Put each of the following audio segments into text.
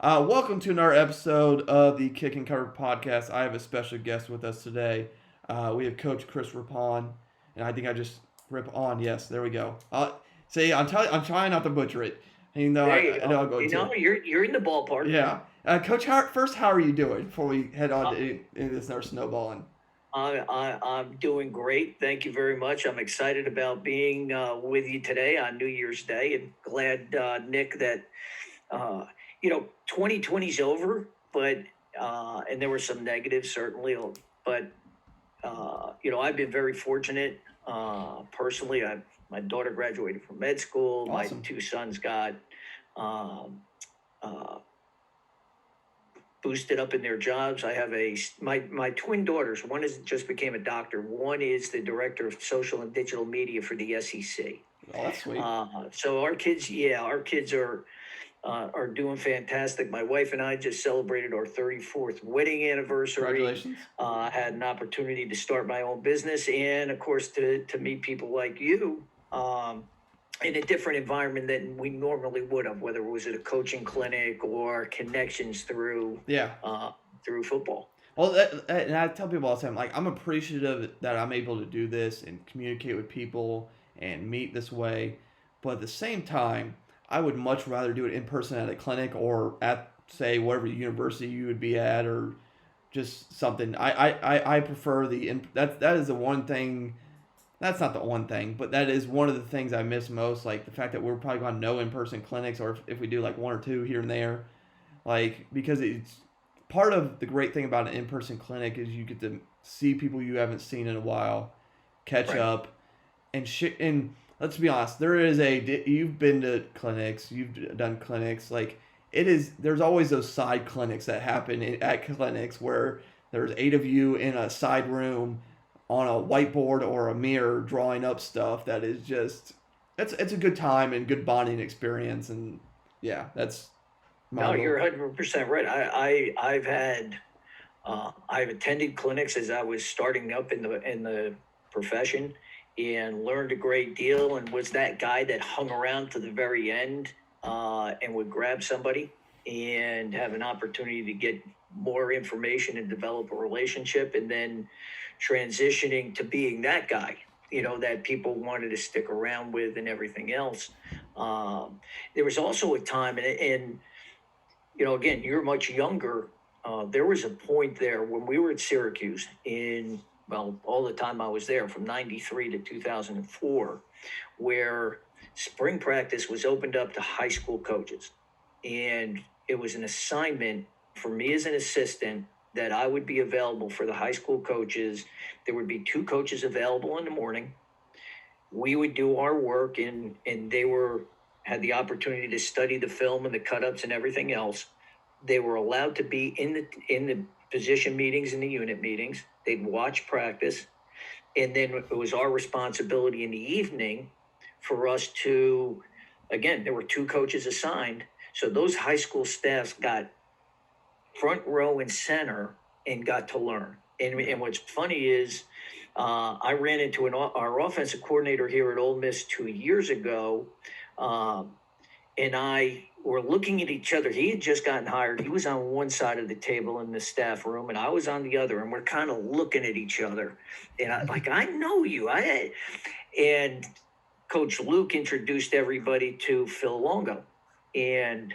Welcome to another episode of the Kick and Cover podcast. I have a special guest with us today. We have Coach Chris Rippon, and I think I just rip on. Yes, there we go. See, I'm trying not to butcher it. Even though There I, you I know go. I'm going You to. know, you're in the ballpark. Yeah, Coach. How are you doing before we head on Uh, to into this another snowballing? I'm doing great. Thank you very much. I'm excited about being with you today on New Year's Day, and glad, Nick, that uh, 2020 is over, but and there were some negatives certainly, but I've been very fortunate personally. My daughter graduated from med school. My Awesome. two sons got um, uh, boosted up in their jobs. I have my twin daughters. One is just became a doctor. One is the director of social and digital media for the SEC. Oh, that's sweet. So our kids are doing fantastic. My wife and I just celebrated our 34th wedding anniversary. Congratulations. Had an opportunity to start my own business, and of course to meet people like you. In a different environment than we normally would have, whether it was at a coaching clinic or connections Yeah. through football. Well, and I tell people all the time, like I'm appreciative that I'm able to do this and communicate with people and meet this way, but at the same time, I would much rather do it in person at a clinic or at say whatever university you would be at or just something. I prefer that is the one thing. That's not the one thing, but that is one of the things I miss most. Like the fact that we're probably going to no in person clinics, or if we do like one or two here and there, like because it's part of the great thing about an in-person clinic is you get to see people you haven't seen in a while, catch Right. up, and shit. And let's be honest, there is you've been to clinics, you've done clinics, like it is. There's always those side clinics that happen at clinics where there's eight of you in a side room on a whiteboard or a mirror drawing up stuff that is just it's a good time and good bonding experience and yeah, that's my No, little. you're 100% right. I've attended clinics as I was starting up in the profession, and learned a great deal, and was that guy that hung around to the very end and would grab somebody and have an opportunity to get more information and develop a relationship, and then transitioning to being that guy, that people wanted to stick around with and everything else. There was also a time, and again, you're much younger. There was a point there when we were at Syracuse all the time I was there from 93 to 2004, where spring practice was opened up to high school coaches. And it was an assignment for me as an assistant that I would be available for the high school coaches. There would be two coaches available in the morning. We would do our work, and they had the opportunity to study the film and the cut-ups and everything else. They were allowed to be in the position meetings and the unit meetings. They'd watch practice, and then it was our responsibility in the evening for us to, again, there were two coaches assigned, so those high school staffs got front row and center and got to learn. And what's funny is, I ran into our offensive coordinator here at Ole Miss 2 years ago, um, and I were looking at each other. He had just gotten hired. He was on one side of the table in the staff room, and I was on the other. And we're kind of looking at each other. And I know you. And Coach Luke introduced everybody to Phil Longo, and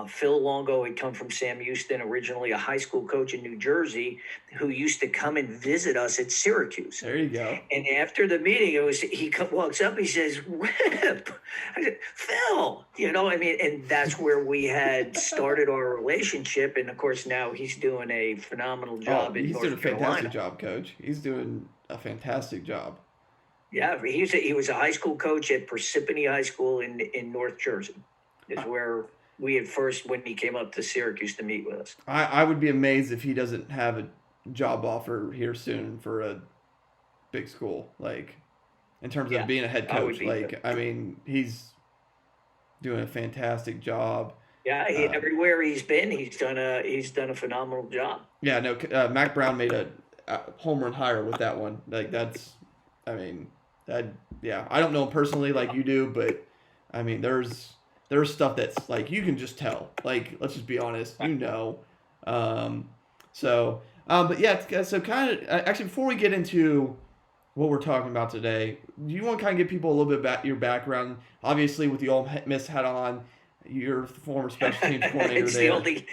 Phil Longo had come from Sam Houston, originally a high school coach in New Jersey, who used to come and visit us at Syracuse. There you go. And after the meeting, walks up, he says, "Rip," I said, "Phil," and that's where we had started our relationship. And of course, now he's doing a phenomenal Oh, job in he's doing a North fantastic Carolina. job, coach. He's doing a fantastic job. Yeah, he was a high school coach at Parsippany High School in North Jersey, is I, where we had first when he came up to Syracuse to meet with us. I would be amazed if he doesn't have a job offer here soon for a big school. Like in terms of Yeah, being a head I would coach. be too. Like I mean, he's doing a fantastic job. Yeah, Uh, everywhere he's been, he's done a phenomenal job. yeah, no, Mac Brown made a home run hire with that one. Like that's, I mean, that yeah. I don't know him personally like you do, but I mean, there's there's stuff that's like you can just tell. Like, let's just be honest, you know. Um, so, but yeah, so kind of actually before we get into what we're talking about today, do you want to kind of give people a little bit about your background? Obviously, with the Ole Miss hat on, you're the former special teams coordinator It's the there. only.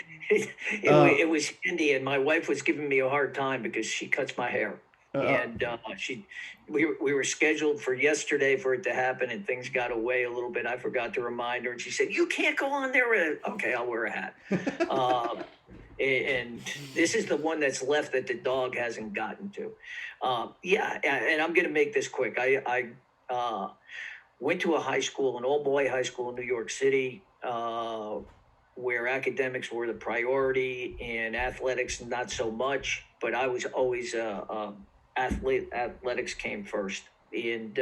Uh, It was handy, and my wife was giving me a hard time because she cuts my hair, uh, and we were scheduled for yesterday for it to happen, and things got away a little bit. I forgot to remind her, and she said, "You can't go on there." Okay, I'll wear a hat. Um, and this is the one that's left that the dog hasn't gotten to. Yeah, and I'm going to make this quick. I went to a high school, an all-boy high school in New York City, where academics were the priority and athletics not so much. But I was always athlete. Athletics came first, and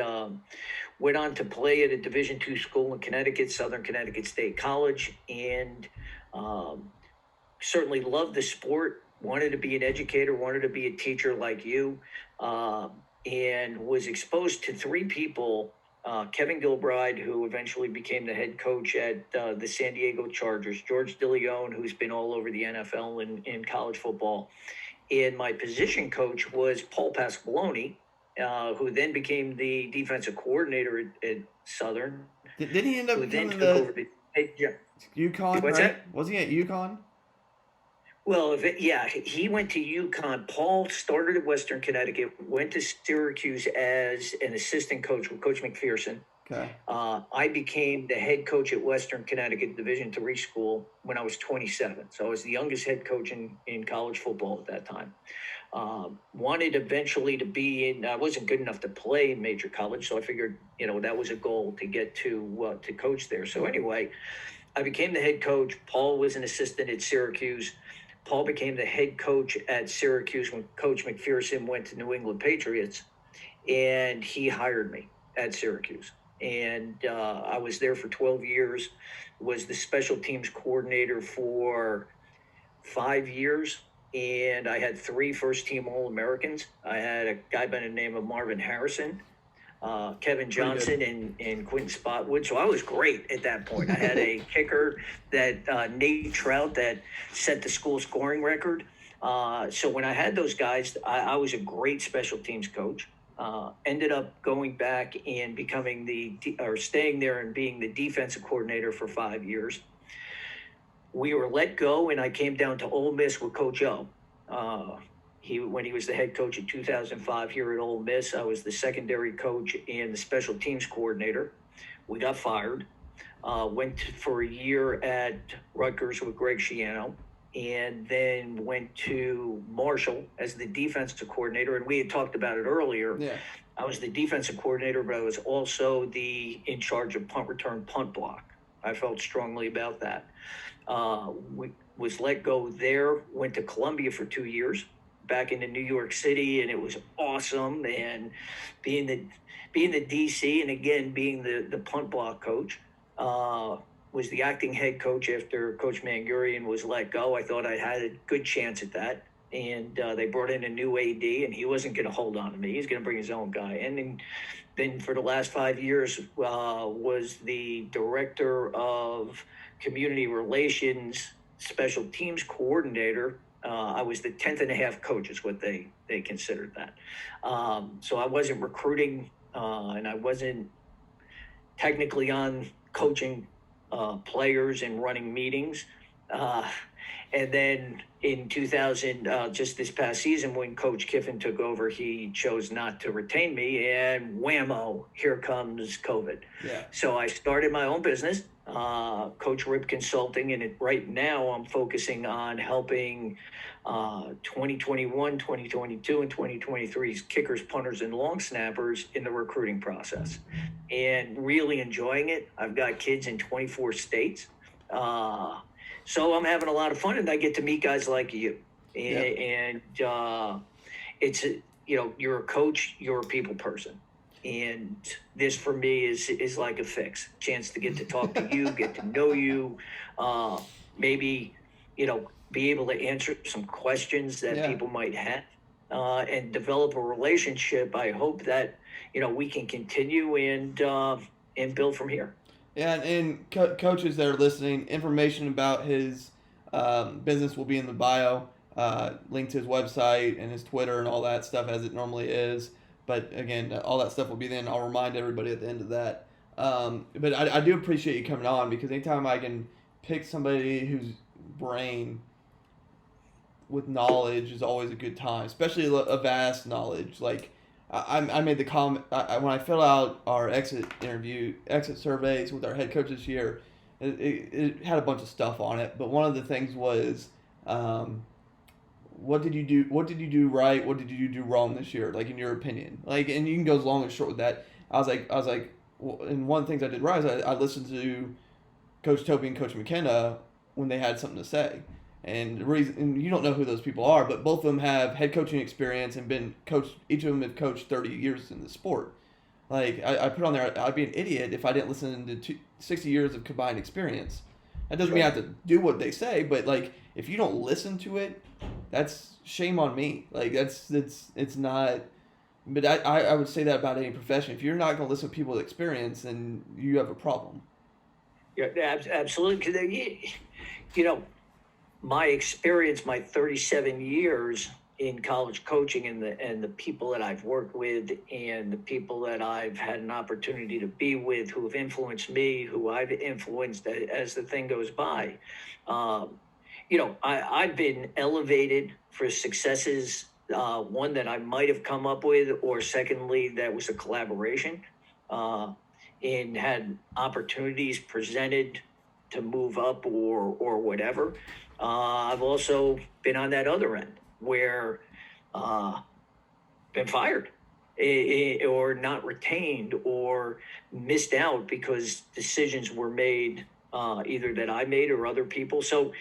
went on to play at a Division II school in Connecticut, Southern Connecticut State College, and um, certainly loved the sport. Wanted to be an educator. Wanted to be a teacher like you, and was exposed to three people. Kevin Gilbride, who eventually became the head coach at the San Diego Chargers, George DeLeon, who's been all over the NFL and in college football, and my position coach was Paul Pasqualoni, who then became the defensive coordinator at Southern, did he end up who then doing took the over the. Yeah. UConn? What's Right? that? Was he at UConn? Well, yeah, he went to UConn. Paul started at Western Connecticut, went to Syracuse as an assistant coach with Coach McPherson. Okay. I became the head coach at Western Connecticut Division III school when I was 27. So I was the youngest head coach in college football at that time. Wanted eventually to be in. I wasn't good enough to play in major college, so I figured, that was a goal to get to coach there. So anyway, I became the head coach. Paul was an assistant at Syracuse. Paul became the head coach at Syracuse when Coach McPherson went to New England Patriots, and he hired me at Syracuse. And I was there for 12 years, was the special teams coordinator for 5 years, and I had three first-team All-Americans. I had a guy by the name of Marvin Harrison, Kevin Johnson, and Quentin Spotwood. So I was great at that point. I had a kicker that Nate Trout that set the school scoring record. So when I had those guys, I was a great special teams coach. Ended up going back and staying there and being the defensive coordinator for 5 years. We were let go, and I came down to Ole Miss with Coach O. When he was the head coach in 2005 here at Ole Miss, I was the secondary coach and the special teams coordinator. We got fired. Went for a year at Rutgers with Greg Schiano, and then went to Marshall as the defensive coordinator. And we had talked about it earlier. Yeah. I was the defensive coordinator, but I was also in charge of punt return, punt block. I felt strongly about that. Was let go there. Went to Columbia for 2 years. Back into New York City, and it was awesome. And being the DC, and again being the punt block coach, was the acting head coach after Coach Mangurian was let go. I thought I had a good chance at that, and they brought in a new AD, and he wasn't going to hold on to me. He's going to bring his own guy. And then for the last 5 years, was the director of community relations, special teams coordinator. I was the 10th and a half coach is what they considered that. So I wasn't recruiting, and I wasn't technically on coaching players and running meetings. And then in 2000, just this past season, when Coach Kiffin took over, he chose not to retain me, and whammo, here comes COVID. Yeah. So I started my own business, Coach Rip Consulting, and right now I'm focusing on helping 2021, 2022, and 2023's kickers, punters, and long snappers in the recruiting process, and really enjoying it. I've got kids in 24 states. So I'm having a lot of fun, and I get to meet guys like you. And it's, you're a coach, you're a people person. And this for me is like a fix. Chance to get to talk to you, get to know you, maybe, be able to answer some questions that people might have, and develop a relationship. I hope that, we can continue and build from here. Yeah, and coaches that are listening, information about his business will be in the bio, link to his website and his Twitter and all that stuff as it normally is. But again, all that stuff will be then. I'll remind everybody at the end of that. But I do appreciate you coming on because anytime I can pick somebody whose brain with knowledge is always a good time, especially a vast knowledge. Like I made the comment when I fill out our exit surveys with our head coach this year. It had a bunch of stuff on it, but one of the things was, what did you do? What did you do right? What did you do wrong this year? Like in your opinion, like, and you can go as long and short with that. I was like, well, and one of the things I did right is I listened to Coach Toby and Coach McKenna when they had something to say. And the reason, and you don't know who those people are, but both of them have head coaching experience and been coached. Each of them have coached 30 years in the sport. Like I put on there, I'd be an idiot if I didn't listen to 60 years of combined experience. That doesn't mean I have to do what they say, but like if you don't listen to it, that's shame on me. Like it's not. But I would say that about any profession. If you're not going to listen to people with experience, then you have a problem. Yeah, absolutely. Because you know, my experience, my 37 years in college coaching, and the people that I've worked with, and the people that I've had an opportunity to be with, who have influenced me, who I've influenced as the thing goes by. I've been elevated for successes. One that I might have come up with, or secondly, that was a collaboration, and had opportunities presented to move up or whatever. I've also been on that other end where been fired, or not retained, or missed out because decisions were made, either that I made or other people. So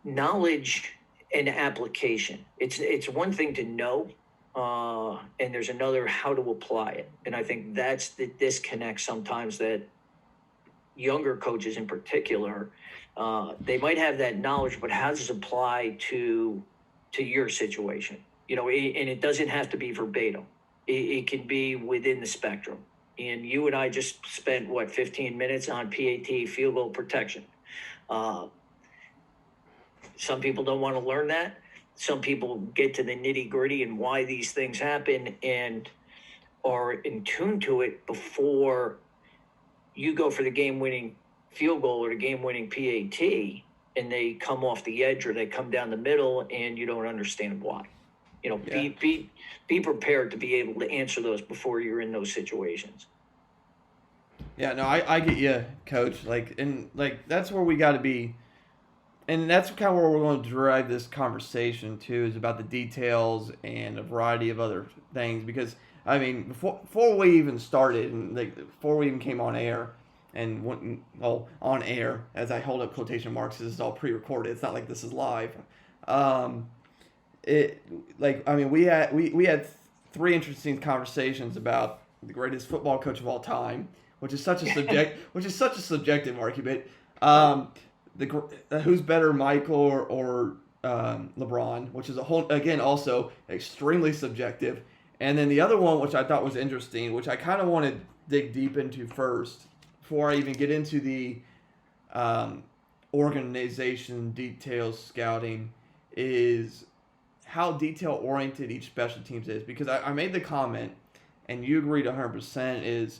knowledge and application. It's one thing to know, and there's another how to apply it. And I think that's the disconnect sometimes, that younger coaches in particular, they might have that knowledge, but how does it apply to your situation? And it doesn't have to be verbatim. It can be within the spectrum. And you and I just spent 15 minutes on PAT, field goal protection. Some people don't want to learn that. Some people get to the nitty gritty and why these things happen and are in tune to it before you go for the game-winning field goal or the game-winning PAT, and they come off the edge or they come down the middle and you don't understand why. Be prepared to be able to answer those before you're in those situations. Yeah, no, I get you, Coach. That's where we got to be. And that's kind of where we're going to drive this conversation too, is about the details and a variety of other things. Because I mean, before we even started, and before we even came on air, and went on air, as I hold up quotation marks, this is all pre-recorded. It's not like this is live. We had three interesting conversations about the greatest football coach of all time, which is such a subjective argument. Who's better, Michael or LeBron, which is also extremely subjective. And then the other one, which I thought was interesting, which I kind of want to dig deep into first, before I even get into the organization details scouting, is how detail-oriented each special teams is. Because I made the comment, and you agreed 100%, is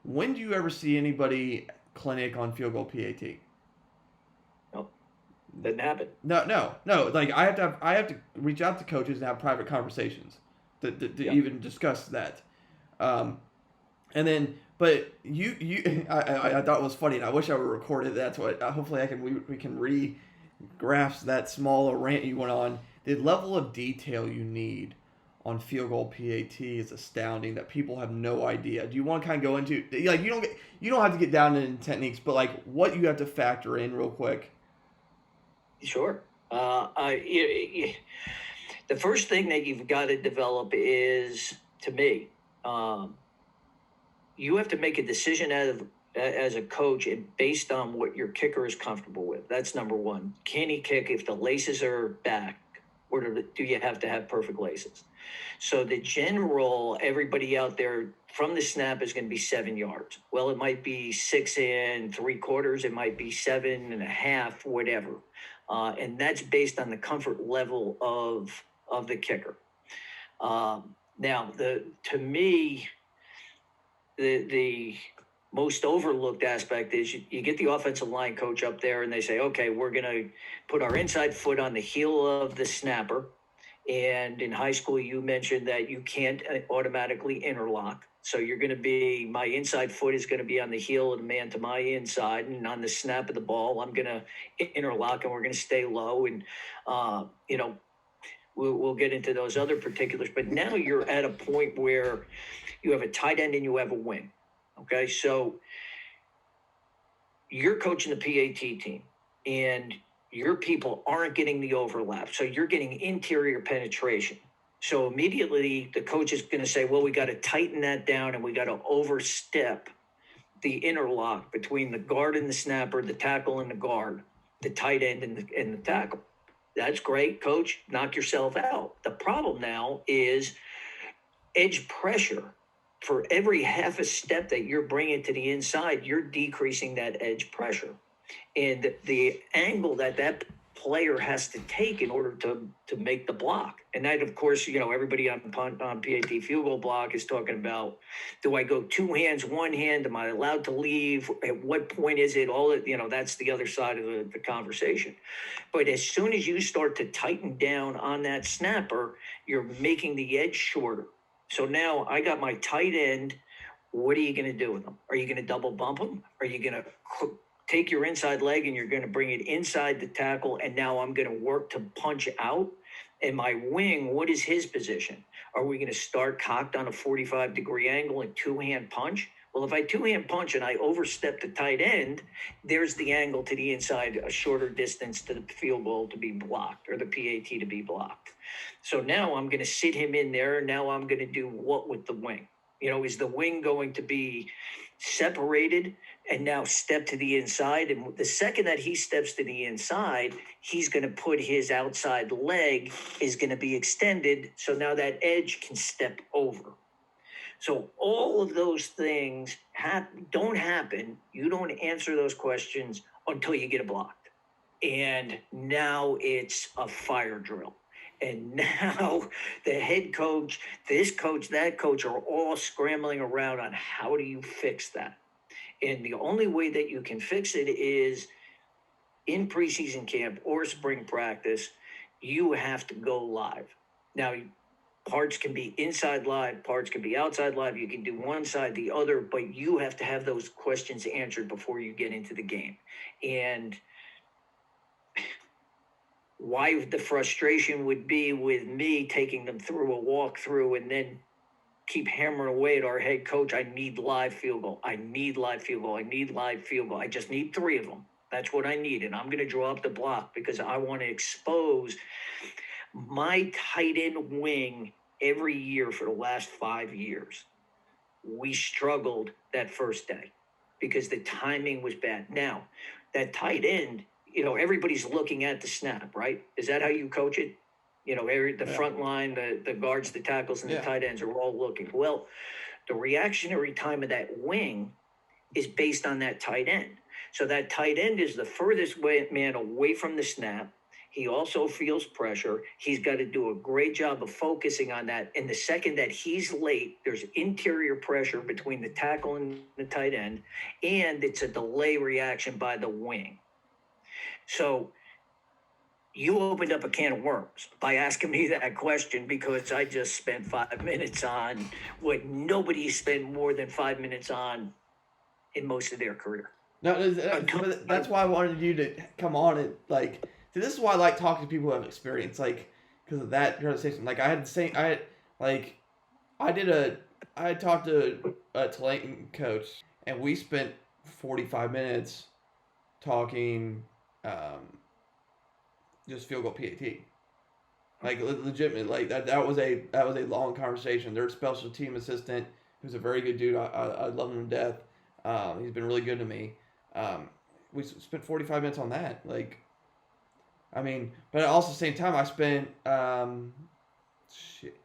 when do you ever see anybody clinic on field goal PAT? Didn't happen. No. Like I have to reach out to coaches and have private conversations to even discuss that. And then, but I thought it was funny, and I wish I would record it. That's what. Hopefully, we can re-grasp that small rant you went on. The level of detail you need on field goal PAT is astounding. That people have no idea. Do you want to kind of go into you don't have to get down into techniques, but like what you have to factor in real quick? Sure. The first thing that you've got to develop is, to me, you have to make a decision as a coach based on what your kicker is comfortable with. That's number one. Can he kick if the laces are back? or do you have to have perfect laces? So the general, everybody out there from the snap is going to be 7 yards. Well, it might be 6 3/4. It might be 7.5, whatever. And that's based on the comfort level of the kicker. Now, to me, the most overlooked aspect is you get the offensive line coach up there and they say, okay, we're going to put our inside foot on the heel of the snapper. And in high school, you mentioned that you can't automatically interlock. So you're going to be, my inside foot is going to be on the heel of the man to my inside. And on the snap of the ball, I'm going to interlock and we're going to stay low. And, we'll get into those other particulars. But now you're at a point where you have a tight end and you have a wing. Okay, so you're coaching the PAT team and your people aren't getting the overlap. So you're getting interior penetration. So immediately the coach is going to say, well, we got to tighten that down and we got to overstep the interlock between the guard and the snapper, the tackle and the guard, the tight end and the tackle. That's great, coach. Knock yourself out. The problem now is edge pressure. For every half a step that you're bringing to the inside, you're decreasing that edge pressure. And the angle that player has to take in order to make the block. And that, of course, everybody on PAT field goal block is talking about, do I go two hands, one hand? Am I allowed to leave? At what point is it? That's the other side of the conversation. But as soon as you start to tighten down on that snapper, you're making the edge shorter. So now I got my tight end. What are you going to do with them? Are you going to double bump them? Are you going to take your inside leg and you're going to bring it inside the tackle? And now I'm going to work to punch out. And my wing, what is his position? Are we going to start cocked on a 45-degree angle and two-hand punch? Well, if I two-hand punch and I overstep the tight end, there's the angle to the inside, a shorter distance to the field goal to be blocked or the PAT to be blocked. So now I'm going to sit him in there. Now I'm going to do what with the wing? Is the wing going to be separated and now step to the inside? And the second that he steps to the inside, he's going to put his outside leg is going to be extended. So now that edge can step over. So all of those things don't happen. You don't answer those questions until you get it blocked. And now it's a fire drill. And now the head coach, this coach, that coach are all scrambling around on how do you fix that? And the only way that you can fix it is in preseason camp or spring practice, you have to go live. Now, parts can be inside live, parts can be outside live. You can do one side, the other, but you have to have those questions answered before you get into the game. And why the frustration would be with me taking them through a walkthrough and then keep hammering away at our head coach. I need live field goal. I need live field goal. I need live field goal. I just need 3 of them. That's what I need. And I'm going to draw up the block because I want to expose my tight end wing every year for the last 5 years. We struggled that first day because the timing was bad. Now, that tight end, everybody's looking at the snap, right? Is that how you coach it? The front line, the guards, the tackles, and the tight ends are all looking. Well, the reactionary time of that wing is based on that tight end. So that tight end is the furthest man away from the snap. He also feels pressure. He's got to do a great job of focusing on that. And the second that he's late, there's interior pressure between the tackle and the tight end, and it's a delay reaction by the wing. So you opened up a can of worms by asking me that question because I just spent 5 minutes on what nobody spent more than 5 minutes on in most of their career. No, that's why I wanted you to come on and this is why I like talking to people who have experience, because of that conversation. I had the same, I had talked to a Tulane coach, and we spent 45 minutes talking, just field goal PAT. Legitimately, that was a long conversation. Their special team assistant, who's a very good dude, I love him to death. He's been really good to me. We spent 45 minutes on that. I mean, but also at the same time, I spent shit,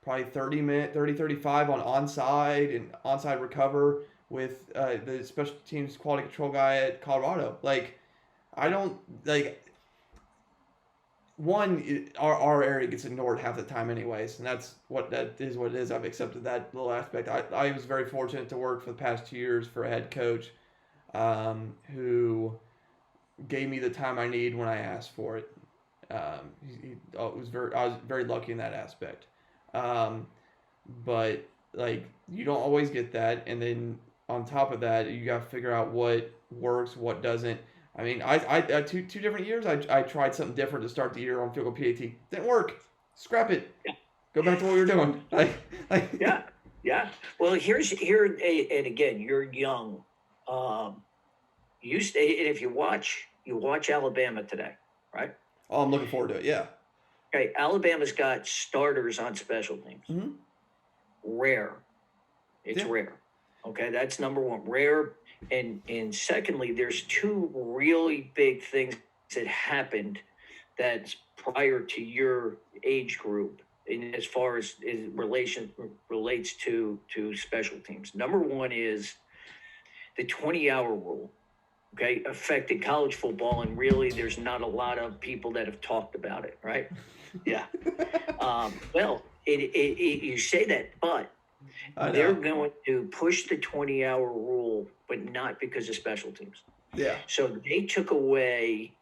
probably 35 on onside and onside recover with the special teams quality control guy at Colorado. Like, I don't like our area gets ignored half the time anyways, and that is what it is. I've accepted that little aspect. I was very fortunate to work for the past 2 years for a head coach who gave me the time I need when I asked for it. I was very lucky in that aspect. Um, but like you don't always get that, and then on top of that, you got to figure out what works, what doesn't. I mean, I two different years. I tried something different to start the year on field goal PAT. Didn't work. Scrap it. Go back to what you're doing. Yeah, yeah. Well, and again, you're young. You stay, and if you watch Alabama today, right? Oh, I'm looking forward to it. Yeah. Okay, Alabama's got starters on special teams. Mm-hmm. Rare. It's rare. Okay, that's number one. Rare. And secondly, there's two really big things that happened that's prior to your age group in as far as relates to special teams. Number one is the 20-hour rule. Okay, affected college football, and really there's not a lot of people that have talked about it, right? Yeah. Well, you say that, but they're going to push the 20-hour rule, but not because of special teams. Yeah. So they took away,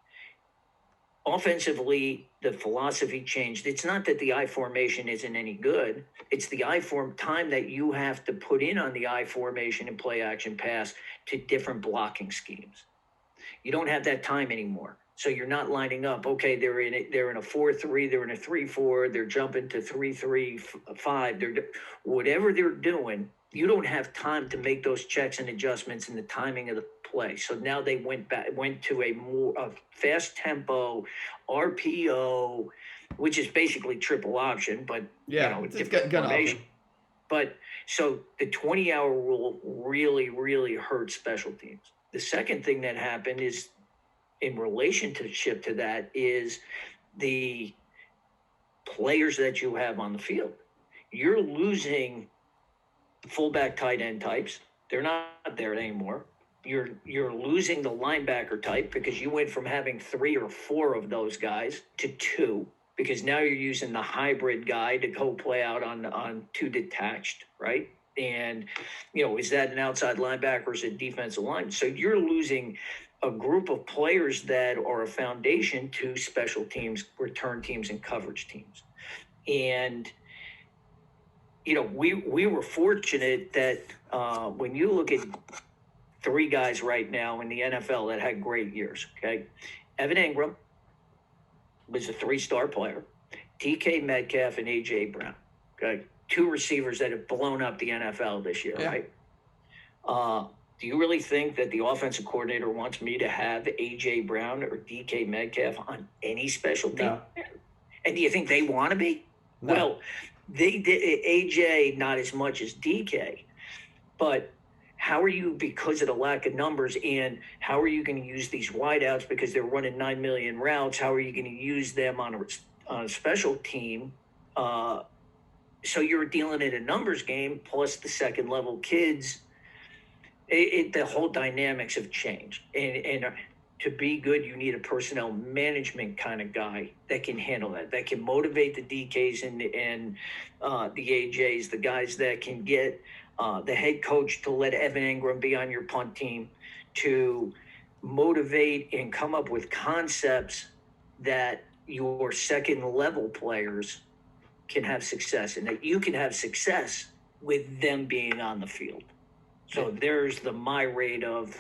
offensively, the philosophy changed. It's not that the I formation isn't any good. It's the time that you have to put in on the I formation and play action pass to different blocking schemes. You don't have that time anymore. So you're not lining up. Okay, they're in a 4-3, they're in a 3-4, they're jumping to 3-3-5. Whatever they're doing, you don't have time to make those checks and adjustments in the timing of the play. So now they went to a fast tempo RPO, which is basically triple option, but it's gun option. But so the 20-hour rule really, really hurt special teams. The second thing that happened is, in relationship to that, is the players that you have on the field. You're losing fullback tight end types. They're not there anymore. You're losing the linebacker type because you went from having 3 or 4 of those guys to 2, because now you're using the hybrid guy to go play out on 2 detached, right? And, is that an outside linebacker or is it defensive line? So you're losing a group of players that are a foundation to special teams, return teams, and coverage teams. And, we were fortunate that when you look at 3 guys right now in the NFL that had great years, okay? Evan Ingram was a 3-star player. DK Metcalf and A.J. Brown, okay? 2 receivers that have blown up the NFL this year, right? Do you really think that the offensive coordinator wants me to have A.J. Brown or DK Metcalf on any special team? No. And do you think they want to be? No. Well, they did. A.J. not as much as DK, but how are you, because of the lack of numbers, and how are you going to use these wideouts because they're running 9 million routes? How are you going to use them on a special team? So you're dealing in a numbers game plus the second level kids. The whole dynamics have changed, and to be good, you need a personnel management kind of guy that can handle that can motivate the DKs and the AJs, the guys that can get the head coach to let Evan Ingram be on your punt team, to motivate and come up with concepts that your second level players can have success, and that you can have success with them being on the field. So there's my rate of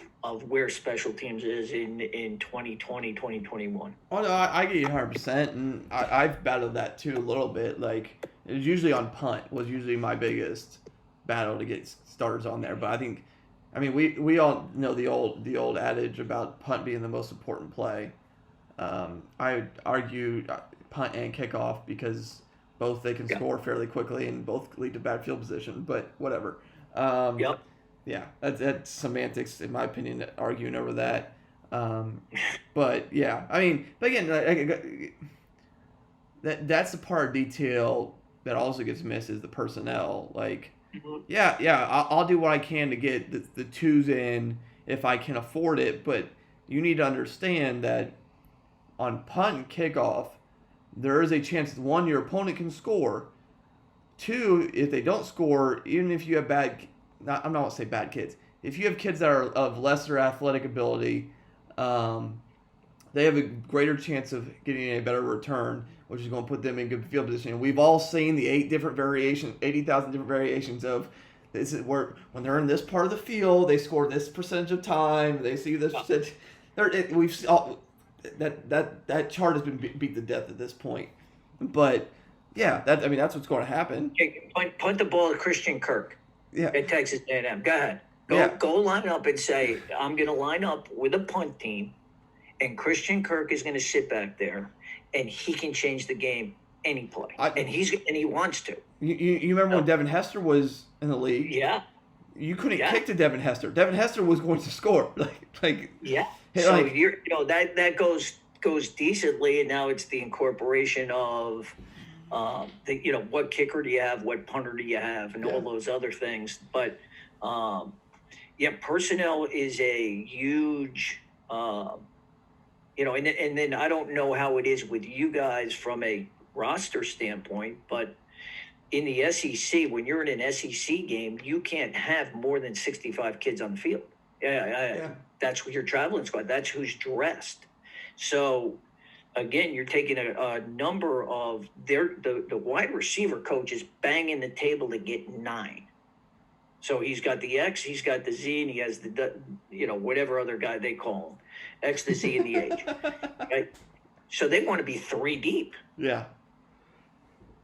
where special teams is in 2020, 2021. Oh, no, I get you 100%, and I've battled that too a little bit. Like, it was usually on punt was usually my biggest battle to get starters on there. But I mean, we all know the old adage about punt being the most important play. I would argue punt and kickoff because both they can score fairly quickly and both lead to bad field position. But whatever. Yeah, that's semantics in my opinion. Arguing over that. Um, but yeah, I mean, but again, that's the part of detail that also gets missed is the personnel. Like, Mhm. yeah, I'll do what I can to get the twos in if I can afford it, but you need to understand that on punt and kickoff, there is a chance that one, your opponent can score. Two, if they don't score, even if you have I'm not going to say bad kids. If you have kids that are of lesser athletic ability, um, they have a greater chance of getting a better return, which is going to put them in good field position. We've all seen the 80,000 different variations of this is where when they're in this part of the field, they score this percentage of time. They see this percentage. We've all, that chart has been beat to death at this point. But yeah, that's what's going to happen. Okay, punt the ball at Christian Kirk Yeah, at Texas A&M. Go ahead. yeah. Go line up and say, I'm going to line up with a punt team, and Christian Kirk is going to sit back there, and he can change the game any play, and he wants to. You remember when Devin Hester was in the league? Yeah, You couldn't kick to Devin Hester. Devin Hester was going to score. yeah. Hey, So that goes decently, and now it's the incorporation of what kicker do you have, what punter do you have, and all those other things. But personnel is a huge and then I don't know how it is with you guys from a roster standpoint, but in the SEC, when you're in an SEC game, you can't have more than 65 kids on the field. That's what your traveling squad. That's who's dressed. So again, you're taking a number of the wide receiver coach is banging the table to get 9. So he's got the X, he's got the Z, and he has the whatever other guy they call him, X, the Z, and the H. Right? So they want to be 3 deep. Yeah.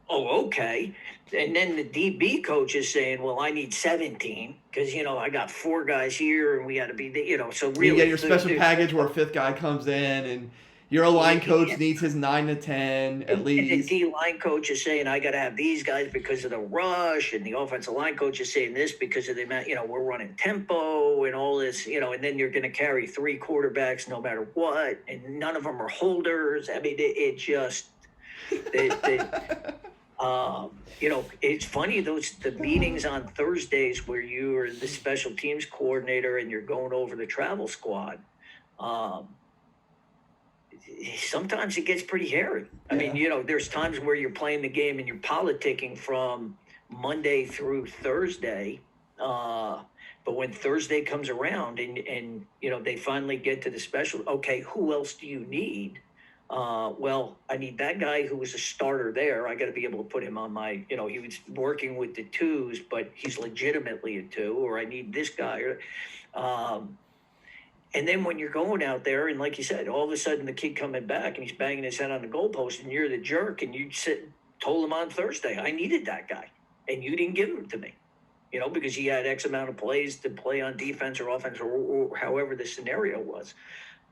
Oh, okay. And then the DB coach is saying, well, I need 17 because, I got 4 guys here and we got to be, so really. You get your special package where a 5th guy comes in and your line coach needs his 9 to 10 at least. And the D line coach is saying, I got to have these guys because of the rush. And the offensive line coach is saying this because of the amount, we're running tempo and all this, and then you're going to carry 3 quarterbacks no matter what. And none of them are holders. I mean, it just, it's funny the meetings on Thursdays where you are the special teams coordinator and you're going over the travel squad. Sometimes it gets pretty hairy. I mean, there's times where you're playing the game and you're politicking from Monday through Thursday. But when Thursday comes around and they finally get to the special, okay, who else do you need? Well, I need that guy who was a starter there. I got to be able to put him on my, he was working with the 2s, but he's legitimately a 2, or I need this guy. And then when you're going out there, and like you said, all of a sudden the kid coming back and he's banging his head on the goalpost and you're the jerk and you told him on Thursday, I needed that guy. And you didn't give him to me, because he had X amount of plays to play on defense or offense or however the scenario was.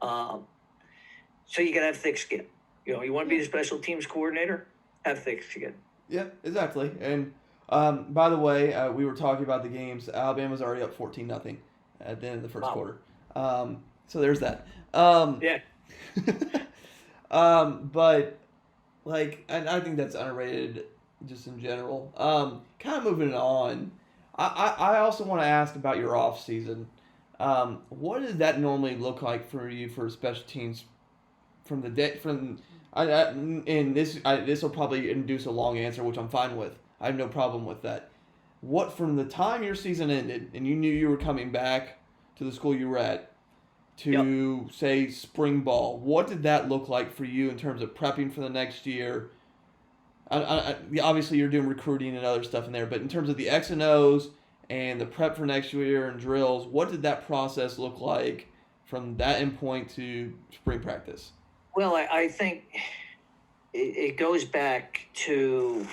So you got to have thick skin. You want to be the special teams coordinator, have thick skin. Yeah, exactly. And by the way, we were talking about the games. Alabama's already up 14-0 at the end of the first quarter. So there's that. Yeah. But I think that's underrated just in general. Kind of moving on. I also want to ask about your off season. What does that normally look like for you for special teams from the day and this will probably induce a long answer, which I'm fine with. I have no problem with that. What from the time your season ended and you knew you were coming back to the school you were at to say spring ball, what did that look like for you in terms of prepping for the next year? Obviously you're doing recruiting and other stuff in there, but in terms of the X and O's and the prep for next year and drills, what did that process look like from that endpoint to spring practice? Well, I think it goes back to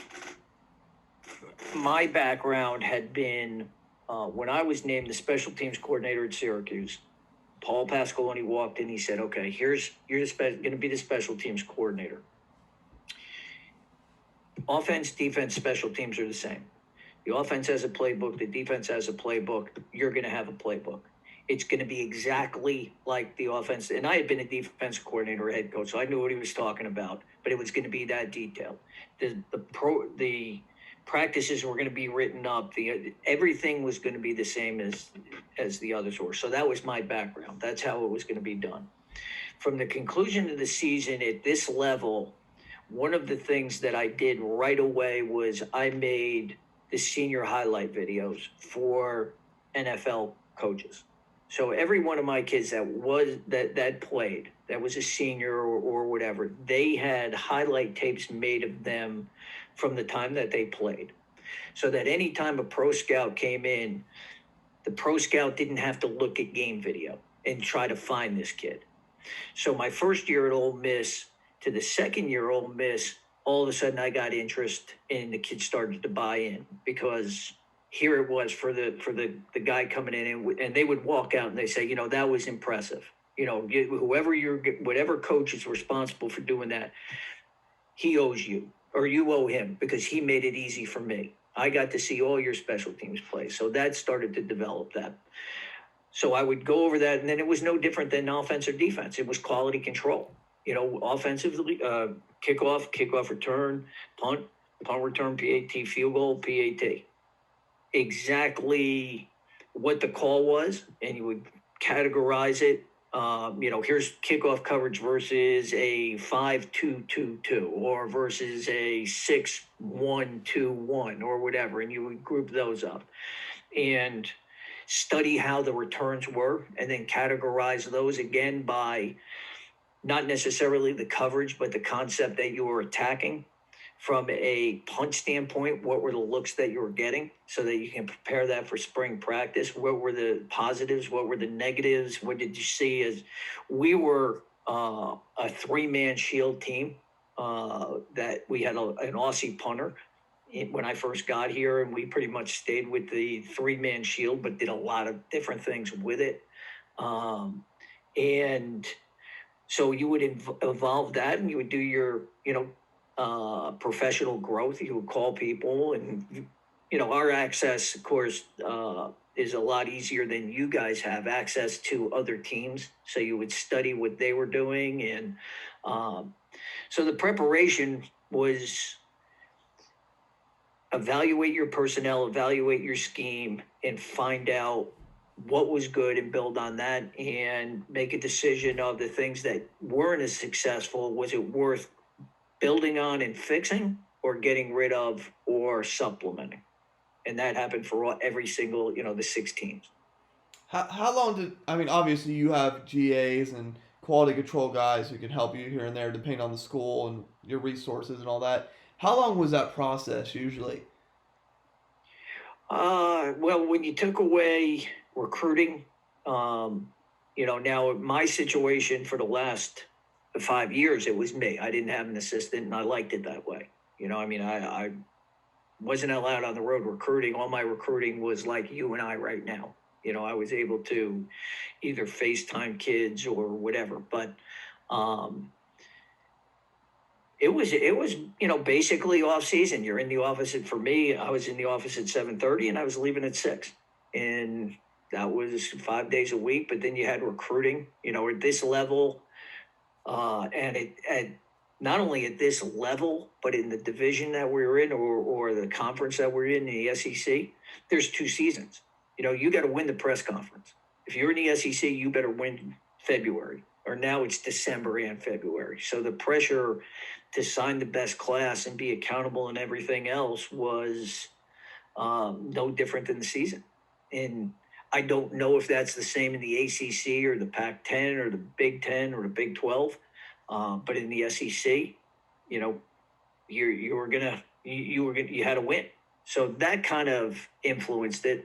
my background had been when I was named the special teams coordinator at Syracuse. Paul Pasqualoni walked in. He said, "Okay, you're going to be the special teams coordinator. Offense, defense, special teams are the same. The offense has a playbook. The defense has a playbook. You're going to have a playbook. it's going to be exactly like the offense. And I had been a defense coordinator or head coach, so I knew what he was talking about. But it was going to be that detailed. The practices were going to be written up. Everything was going to be the same as the others were. So that was my background. That's how it was going to be done. From the conclusion of the season at this level, one of the things that I did right away was I made the senior highlight videos for NFL coaches. So every one of my kids that played, that was a senior or whatever, they had highlight tapes made of them from the time that they played. So that any time a pro scout came in, the pro scout didn't have to look at game video and try to find this kid. So my first year at Ole Miss to the second year Ole Miss, all of a sudden I got interest and the kids started to buy in, because here it was for the guy coming in, and they would walk out and they say, that was impressive. Whatever coach is responsible for doing that, he owes you, or you owe him, because he made it easy for me. I got to see all your special teams play. So that started to develop that. So I would go over that, and then it was no different than offense or defense. It was quality control. Offensively, kickoff return, punt return, PAT, field goal, PAT. Exactly what the call was, and you would categorize it. Here's kickoff coverage versus a 5-2-2-2, or versus a 6-1-2-1, or whatever, and you would group those up and study how the returns were, and then categorize those again by not necessarily the coverage, but the concept that you were attacking. From a punt standpoint, what were the looks that you were getting, so that you can prepare that for spring practice? What were the positives? What were the negatives? What did you see? As we were a three-man shield team, that we had an Aussie punter when I first got here, and we pretty much stayed with the three-man shield, but did a lot of different things with it. And so you would evolve that, and you would do your, professional growth. You would call people, and, our access, of course, is a lot easier than you guys have access to other teams. So you would study what they were doing. And so the preparation was evaluate your personnel, evaluate your scheme, and find out what was good and build on that, and make a decision of the things that weren't as successful. Was it worth building on and fixing, or getting rid of, or supplementing? And that happened for every single, the 6 teams. How long obviously you have GAs and quality control guys who can help you here and there depending on the school and your resources and all that. How long was that process usually? Well, when you took away recruiting, now my situation for the last 5 years, it was me. I didn't have an assistant, and I liked it that way. I wasn't allowed on the road recruiting. All my recruiting was like you and I right now. I was able to either FaceTime kids or whatever, but it was basically off season. You're in the office for me, I was in the office at 7:30 and I was leaving at 6. And that was 5 days a week. But then you had recruiting, at this level, and at not only at this level, but in the division that we're in, or the conference that we're in, the SEC, there's 2 seasons. You got to win the press conference. If you're in the SEC, you better win February, or now it's December and February. So the pressure to sign the best class and be accountable and everything else was no different than the season. And I don't know if that's the same in the ACC or the Pac-10 or the Big 10 or the Big 12. But in the SEC, you had to win. So that kind of influenced it.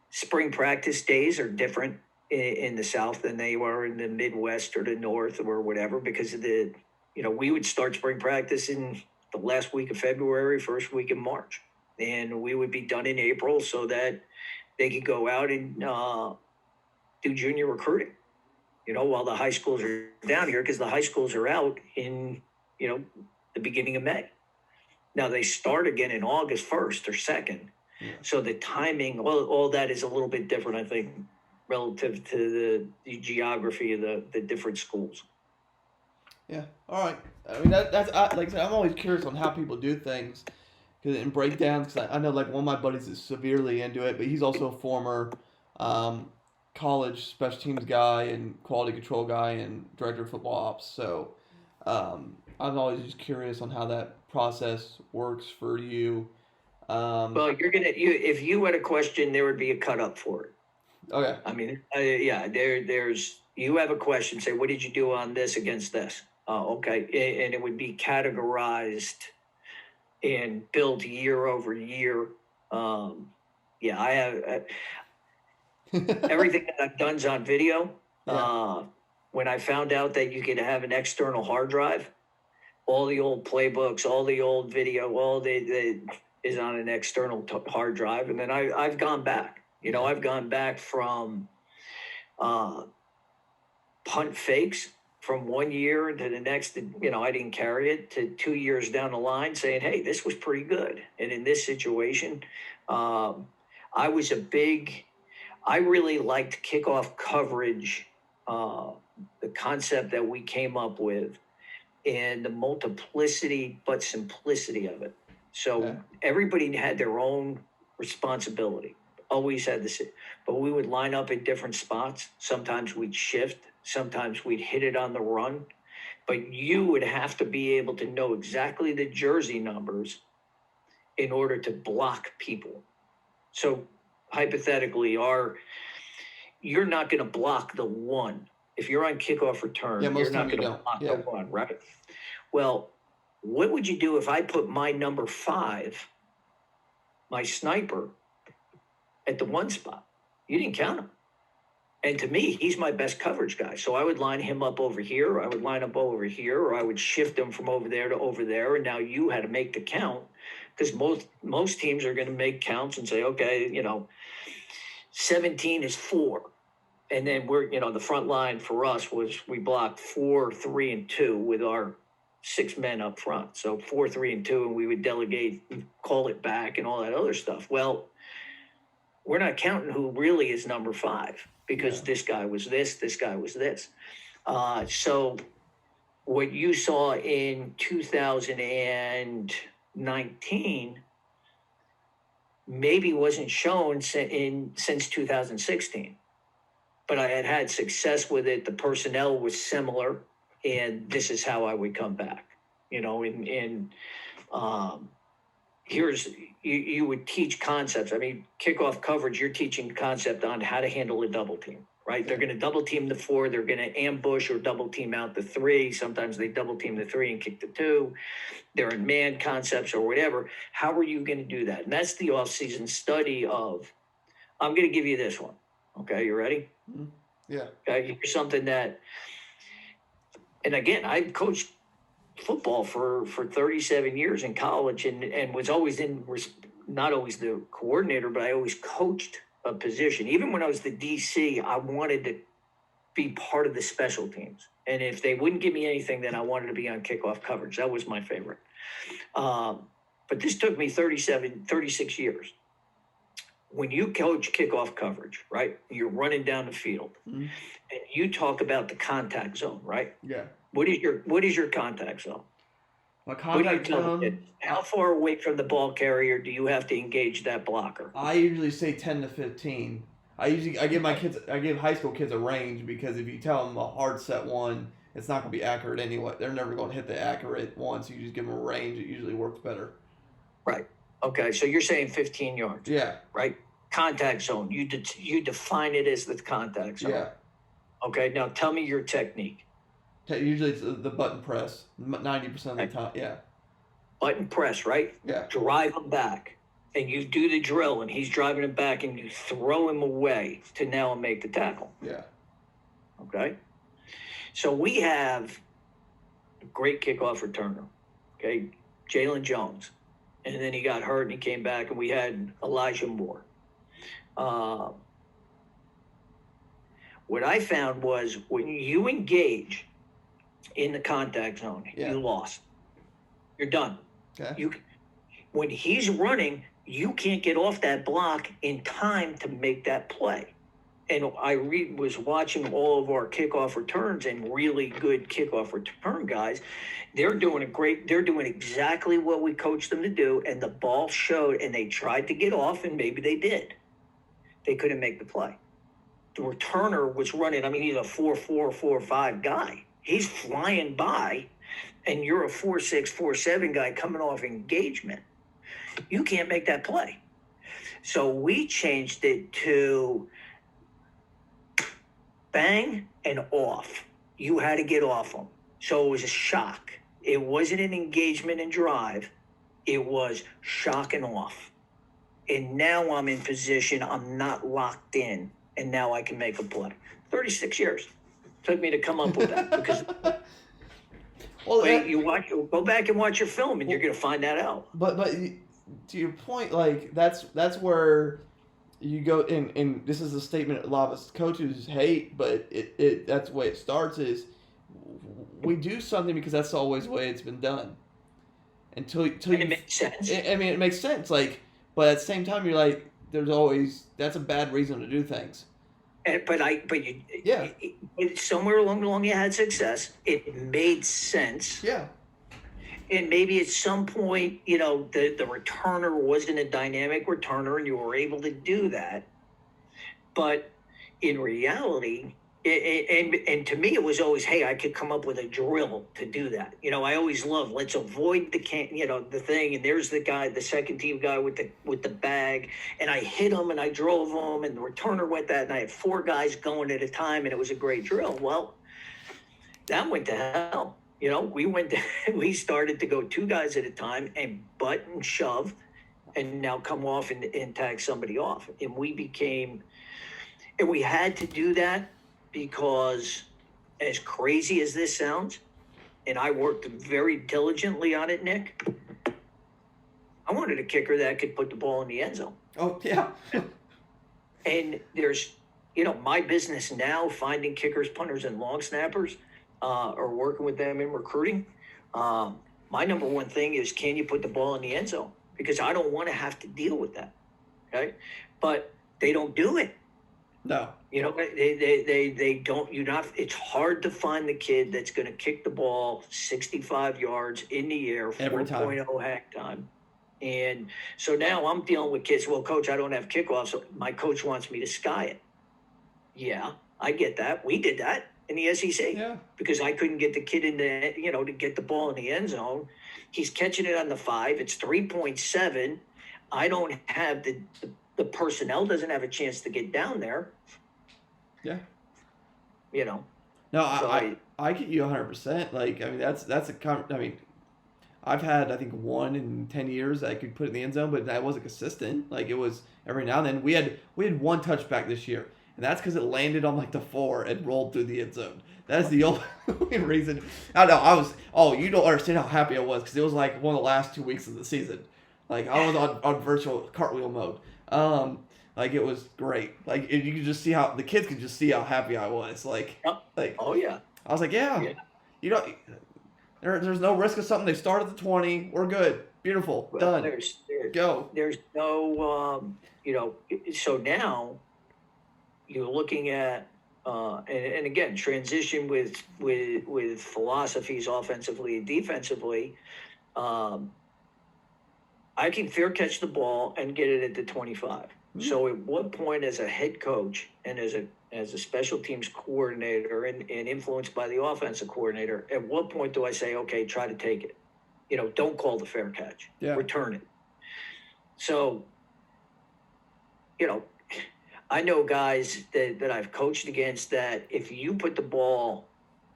Spring practice days are different in the South than they were in the Midwest or the North or whatever, because of we would start spring practice in the last week of February, first week of March, and we would be done in April so that they could go out and do junior recruiting, while the high schools are down here, because the high schools are out in, the beginning of May. Now they start again in August 1st or 2nd, Yeah. So the timing, all that is a little bit different, I think, relative to the geography of the different schools. Yeah. All right. I mean, that's like I said, I'm always curious on how people do things, cause in breakdowns. Cause I know like one of my buddies is severely into it, but he's also a former um, college special teams guy and quality control guy and director of football ops. So I'm always just curious on how that process works for you. Um, Well, if you had a question, there would be a cut up for it. okay. I mean, yeah, there's you have a question, say, what did you do on this against this? Okay, and it would be categorized and built year over year. Yeah, I have everything that I've done's on video. Yeah. When I found out that you could have an external hard drive, all the old playbooks, all the old video, all the is on an external hard drive, and then I've gone back. I've gone back from punt fakes from 1 year to the next. I didn't carry it to 2 years down the line, saying, "Hey, this was pretty good." And in this situation, I was I really liked kickoff coverage, the concept that we came up with, and the multiplicity but simplicity of it. So Okay. everybody had their own responsibility. Always had this, but we would line up in different spots. Sometimes we'd shift. Sometimes we'd hit it on the run. But you would have to be able to know exactly the jersey numbers in order to block people. So hypothetically, you're not going to block the one. If you're on kickoff return, Yeah. Most you're not time you going to don't. block Yeah. the one, right? Well, what would you do if I put my number 5, my sniper, at the one spot? You didn't count him. And to me, he's my best coverage guy. So I would line him up over here, I would line up over here, or I would shift him from over there to over there. And now you had to make the count, because most teams are going to make counts and say, okay, 17 is 4. And then the front line for us was we blocked 4, 3, and 2 with our 6 men up front. So 4, 3, and 2, and we would delegate, call it back, and all that other stuff. Well, we're not counting who really is number 5, because this guy was this guy was this. So what you saw in 2019 maybe wasn't shown since 2016. But I had success with it. The personnel was similar, and this is how I would come back. You would teach concepts. I mean, kickoff coverage, you're teaching concept on how to handle a double team, right? They're going to double team the 4. They're going to ambush or double team out the 3. Sometimes they double team the 3 and kick the 2. They're in man concepts or whatever. How are you going to do that? And that's the offseason study of, I'm going to give you this one. Okay, you ready? Mm-hmm. Yeah. Okay, here's something that, and again, I coached football for 37 years in college, and was always not always the coordinator, but I always coached a position. Even when I was the DC, I wanted to be part of the special teams. And if they wouldn't give me anything, then I wanted to be on kickoff coverage. That was my favorite. But this took me 36 years. When you coach kickoff coverage, right, you're running down the field, Mm-hmm. and you talk about the contact zone, right? Yeah. What is your contact zone? My contact zone. How far away from the ball carrier do you have to engage that blocker? I usually say 10 to 15. I give high school kids a range, because if you tell them a hard set one, it's not going to be accurate anyway. They're never going to hit the accurate one, so you just give them a range. It usually works better. Right. Okay, so you're saying 15 yards. Yeah. Right? Contact zone. You define it as the contact zone. Yeah. Okay, now tell me your technique. Usually it's the button press, 90% of the time. Yeah. Button press, right? Yeah. Drive him back. And you do the drill, and he's driving him back, and you throw him away to now make the tackle. Yeah. Okay? So we have a great kickoff returner, okay? Jalen Jones. And then he got hurt, and he came back, and we had Elijah Moore. What I found was when you engage in the contact zone, you lost. You're done. Okay. When he's running, you can't get off that block in time to make that play. And I was watching all of our kickoff returns and really good kickoff return guys. They're doing exactly what we coached them to do. And the ball showed, and they tried to get off, and maybe they did. They couldn't make the play. The returner was running, I mean, he's a 4.4, 4.5 guy. He's flying by, and you're a 4.6, 4.7 guy coming off engagement. You can't make that play. So we changed it to bang and off. You had to get off them. So it was a shock. It wasn't an engagement and drive. It was shock and off. And now I'm in position. I'm not locked in. And now I can make a play. 36 years took me to come up with that. Because go back and watch your film, and you're going to find that out. But to your point, like that's where you go, and this is a statement a lot of us coaches hate, but it that's the way it starts. Is we do something because that's always the way it's been done. It makes sense. I mean, it makes sense. Like, but at the same time, you're like, that's a bad reason to do things. Somewhere along the line you had success. It made sense. Yeah. And maybe at some point, the returner wasn't a dynamic returner, and you were able to do that. But in reality, and to me, it was always, hey, I could come up with a drill to do that. I always love, let's avoid the thing. And there's the guy, the second team guy with the bag, and I hit him and I drove him, and the returner went that, and I had 4 guys going at a time, and it was a great drill. Well, that went to hell. We started to go 2 guys at a time and butt and shove, and now come off and tag somebody off. And we had to do that because, as crazy as this sounds, and I worked very diligently on it, Nick, I wanted a kicker that could put the ball in the end zone. Oh, yeah. And there's, my business now, finding kickers, punters, and long snappers, or working with them in recruiting. My number one thing is, can you put the ball in the end zone? Because I don't want to have to deal with that. Okay. But they don't do it. No. They don't. It's hard to find the kid that's going to kick the ball 65 yards in the air, 4.0 hack time. And so now I'm dealing with kids. Well, coach, I don't have kickoffs. So my coach wants me to sky it. Yeah, I get that. We did that in the SEC. Yeah. Because I couldn't get the kid in to get the ball in the end zone. He's catching it on the 5. It's 3.7. I don't have the personnel doesn't have a chance to get down there. Yeah. No, so I get you 100%. Like, I mean, I've had, I think, 1 in 10 years that I could put in the end zone, but that wasn't consistent. Like, it was every now and then. We had 1 touchback this year, and that's because it landed on like the 4 and rolled through the end zone. That's the only reason. I know. You don't understand how happy I was, because it was like one of the last 2 weeks of the season. Like, I was on virtual cartwheel mode. Like, it was great. Like, you could just see how the kids could just see how happy I was. Oh yeah. I was like, yeah. There's no risk of something. They start at the 20. We're good. Beautiful. Well, done. Go. There's no, So now you're looking at, and again, transition with philosophies offensively and defensively. I can fair catch the ball and get it at the 25. Mm-hmm. So at what point, as a head coach and as a special teams coordinator and influenced by the offensive coordinator, at what point do I say, okay, try to take it? Don't call the fair catch. Yeah. Return it. So, I know guys that I've coached against that if you put the ball,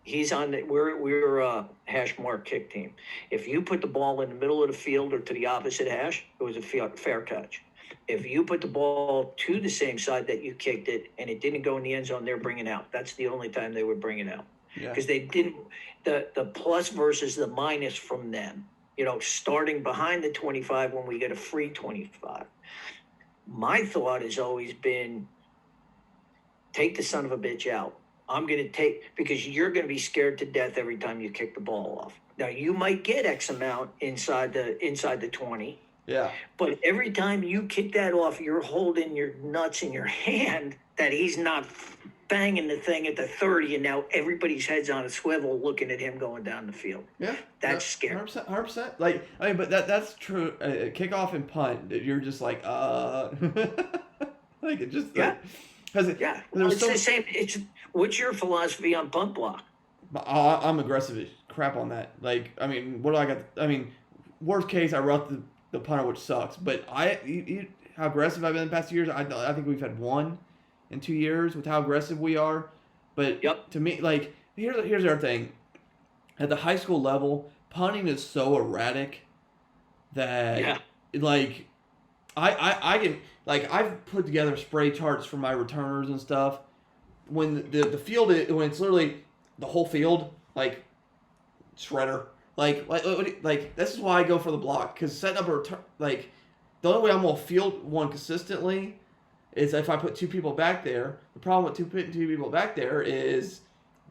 we're a hash mark kick team. If you put the ball in the middle of the field or to the opposite hash, it was a fair catch. If you put the ball to the same side that you kicked it and it didn't go in the end zone, they're bringing out. That's the only time they would bring it out. Because they didn't, the plus versus the minus from them, starting behind the 25 when we get a free 25. My thought has always been, take the son of a bitch out. I'm going to because you're going to be scared to death every time you kick the ball off. Now, you might get X amount inside the 20, Yeah. But every time you kick that off, you're holding your nuts in your hand that he's not banging the thing at the 30, and now everybody's head's on a swivel looking at him going down the field. Yeah. No, That's scary. 100%. 100%. Like, I mean, but that's true. Kickoff and punt, you're just like, like, it just, Yeah. because Yeah. Well, it's the same. What's your philosophy on punt block? I'm aggressive as crap on that. Like, I mean, what do I got? I mean, worst case, I rough the punter, which sucks. But how aggressive I've been in the past 2 years. I think we've had one in 2 years with how aggressive we are. But Yep. to me, like, here's the other thing. At the high school level, punting is so erratic that, Yeah. like, I can, like, I've put together spray charts for my returners and stuff. When the field when it's literally the whole field, like, shredder. Like this is why I go for the block, because setting up a return, like, the only way I'm gonna field one consistently is if I put two people back there. The problem with putting two people back there is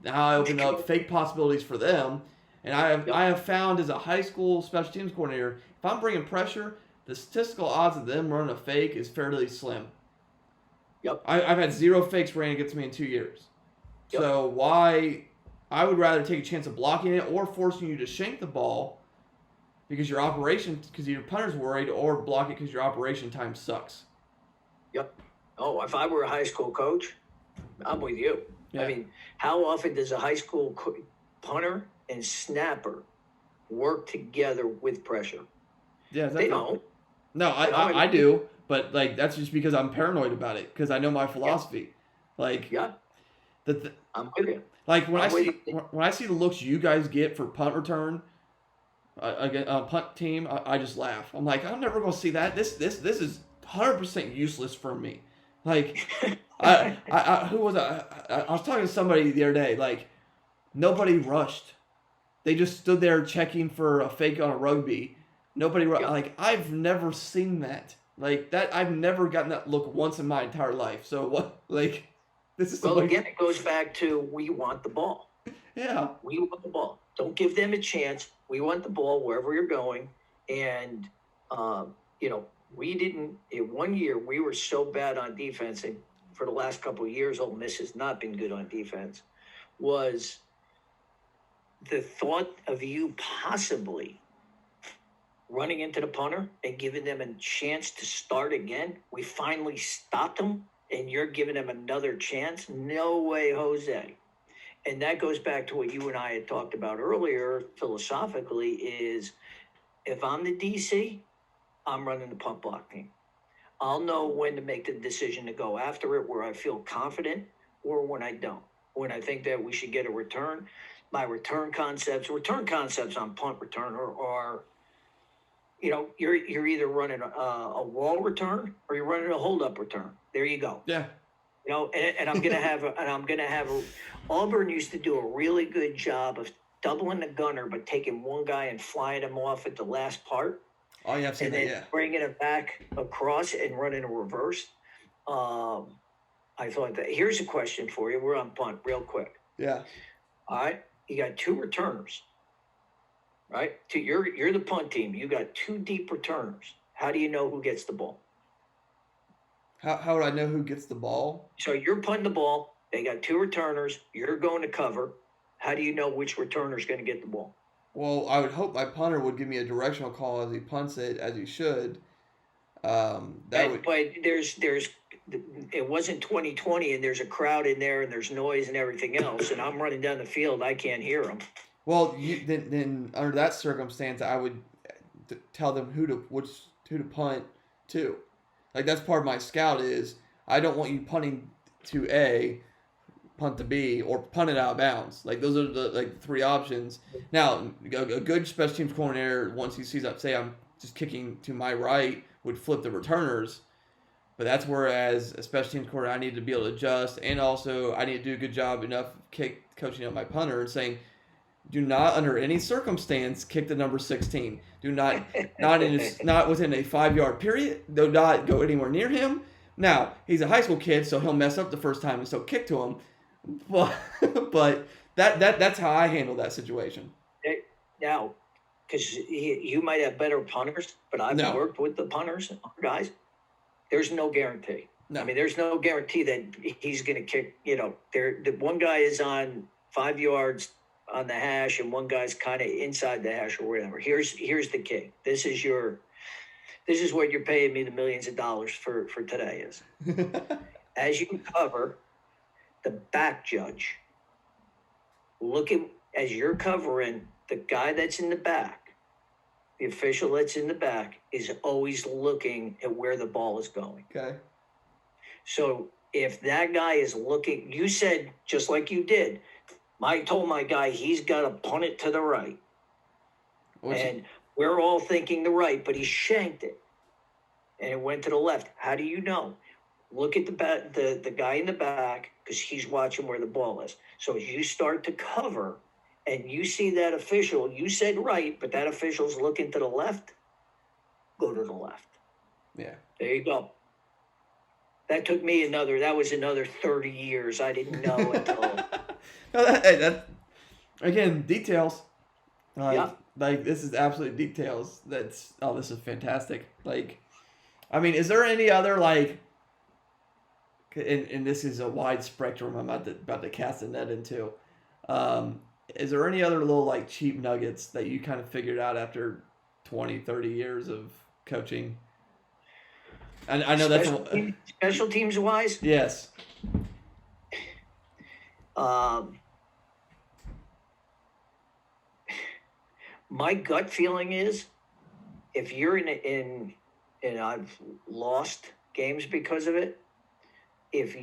now I open up fake possibilities for them, and I have found as a high school special teams coordinator, if I'm bringing pressure, the statistical odds of them running a fake is fairly slim. Yep. I've had 0 fakes ran against me in 2 years. Yep. So why? I would rather take a chance of blocking it or forcing you to shank the ball because your punter's worried, or block it because your operation time sucks. Yep. Oh, if I were a high school coach, I'm with you. Yeah. I mean, how often does a high school punter and snapper work together with pressure? Yeah, they don't. No, I do, but, like, that's just because I'm paranoid about it, because I know my philosophy. Yeah. Like, yeah, I'm with you. Like, when I see the looks you guys get for punt return, a punt team, I just laugh. I'm like, I'm never gonna see that. This is 100% useless for me. Like, who was I was talking to somebody the other day. Like, nobody rushed. They just stood there checking for a fake on a rugby. Nobody Yeah. Like, I've never seen that. Like, that I've never gotten that look once in my entire life. So what? Like, this is Well, again, it goes back to we want the ball. Yeah. We want the ball. Don't give them a chance. We want the ball wherever you're going. And, we didn't, in 1 year, we were so bad on defense. And for the last couple of years, Ole Miss has not been good on defense. Was the thought of you possibly running into the punter and giving them a chance to start again. We finally stopped them, and you're giving them another chance? No way, Jose. And that goes back to what you and I had talked about earlier philosophically, is if I'm the DC, I'm running the punt block team. I'll know when to make the decision to go after it, where I feel confident, or when I don't. When I think that we should get a return, my return concepts on punt return are you're either running a wall return or you're running a hold up return. There you go. Yeah. And I'm gonna have Auburn used to do a really good job of doubling the gunner, but taking one guy and flying him off at the last part. Oh, yeah, I've seen that. Yeah. Bringing it back across and running a reverse. I thought that. Here's a question for you. We're on punt real quick. Yeah. All right. You got two returners. Right? You're the punt team. You got two deep returners. How do you know who gets the ball? How would I know who gets the ball? So you're punting the ball. They got two returners. You're going to cover. How do you know which returner is going to get the ball? Well, I would hope my punter would give me a directional call as he punts it, as he should. But there's it wasn't 2020, and there's a crowd in there, and there's noise and everything else, and I'm running down the field. I can't hear them. Well, then under that circumstance, I would tell them who to punt to. Like, that's part of my scout is I don't want you punting to A, punt to B, or punt it out of bounds. Like, those are the three options. Now, a good special teams coordinator, once he sees that, say I'm just kicking to my right, would flip the returners. But that's where, as a special teams coordinator, I need to be able to adjust, and also I need to do a good job coaching up my punter and saying, do not, under any circumstance, kick the number 16. Do not within a 5-yard period. Do not go anywhere near him. Now, he's a high school kid, so he'll mess up the first time and still kick to him. But that's how I handle that situation. Now, because you might have better punters, but I've No. worked with the punters, guys. There's no guarantee. No. I mean, there's no guarantee that he's going to kick. The one guy is on 5 yards on the hash, and one guy's kind of inside the hash or whatever. Here's the key. This is what you're paying me the millions of dollars for today is. As you cover the back judge, as you're covering the guy that's in the back, the official that's in the back is always looking at where the ball is going. Okay. So if that guy is looking, you said, just like you did, I told my guy he's got to punt it to the right. We're all thinking the right, but he shanked it. And it went to the left. How do you know? Look at the guy in the back, because he's watching where the ball is. So as you start to cover and you see that official, you said right, but that official's looking to the left, go to the left. Yeah. There you go. That took me that was another 30 years. I didn't know until. that again, details. Yeah. Like, this is absolute details. This is fantastic. Like, I mean, is there any other, like, and this is a wide spectrum I'm about to cast a net into. Is there any other little, like, cheap nuggets that you kind of figured out after 20, 30 years of coaching? And I know special teams wise? Yes. My gut feeling is if you're in and I've lost games because of it, if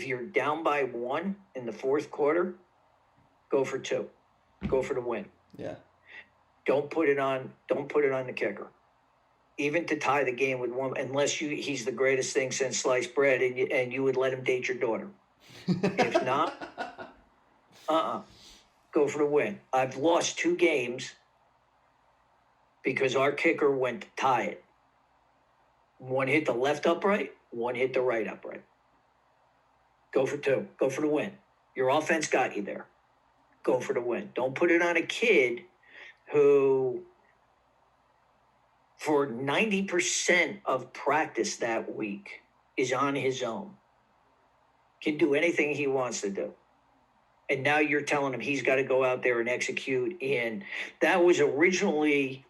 you're down by 1 in the fourth quarter, go for 2. Go for the win. Yeah. Don't put it on the kicker. Even to tie the game with 1, unless he's the greatest thing since sliced bread and you would let him date your daughter. If not, go for the win. I've lost 2 games because our kicker went to tie it. 1 hit the left upright, 1 hit the right upright. Go for 2. Go for the win. Your offense got you there. Go for the win. Don't put it on a kid who, for 90% of practice that week, is on his own. Can do anything he wants to do. And now you're telling him he's got to go out there and execute. And that was originally...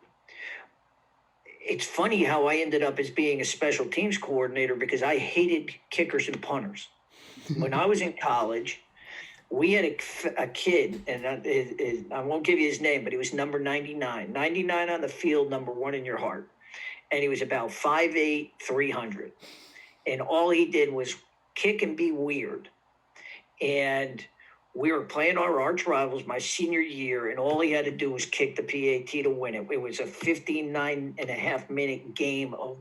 It's funny how I ended up as being a special teams coordinator because I hated kickers and punters. When I was in college, we had a kid, and I won't give you his name, but he was number 99. 99 on the field, number 1 in your heart. And he was about 5'8", 300. And all he did was kick and be weird. And we were playing our arch rivals my senior year, and all he had to do was kick the PAT to win it. It was a 59.5-minute game of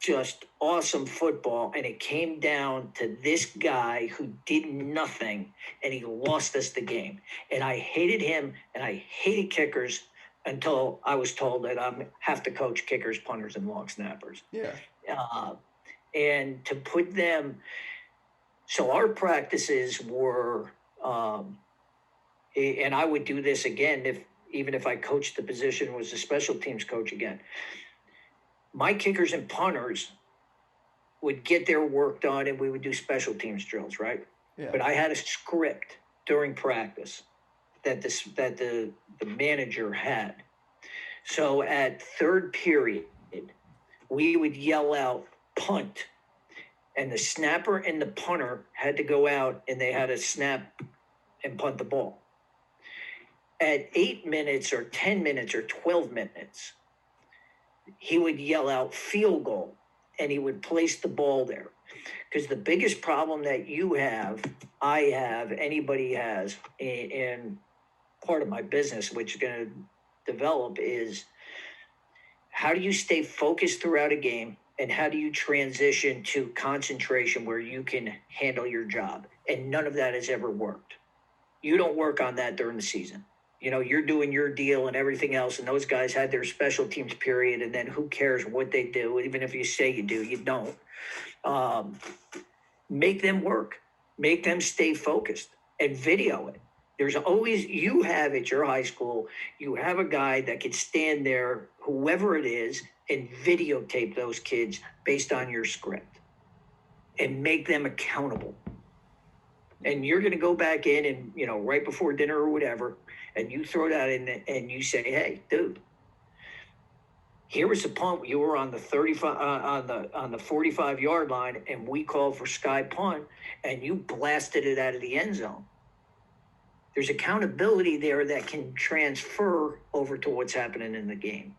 just awesome football, and it came down to this guy who did nothing, and he lost us the game. And I hated him, and I hated kickers until I was told that I have to coach kickers, punters, and long snappers. Yeah. And to put them... So our practices were... and I would do this again even if I coached the position, was a special teams coach again. My kickers and punters would get their work done, and we would do special teams drills, right? Yeah. But I had a script during practice that the manager had. So at third period, we would yell out punt, and the snapper and the punter had to go out and they had to snap and punt the ball. At 8 minutes or 10 minutes or 12 minutes, he would yell out field goal, and he would place the ball there. Because the biggest problem that you have, I have, anybody has, in part of my business, which is going to develop, is how do you stay focused throughout a game, and how do you transition to concentration where you can handle your job? And none of that has ever worked. You don't work on that during the season. You know, you're doing your deal and everything else, and those guys had their special teams period, and then who cares what they do? Even if you say you do, you don't. Make them work. Make them stay focused and video it. There's always, you have at your high school, you have a guy that can stand there, whoever it is, and videotape those kids based on your script and make them accountable. And you're going to go back in and, right before dinner or whatever, and you throw that in and you say, hey, dude, here was the punt. You were on the 35 on the 45-yard line, and we called for sky punt, and you blasted it out of the end zone. There's accountability there that can transfer over to what's happening in the game.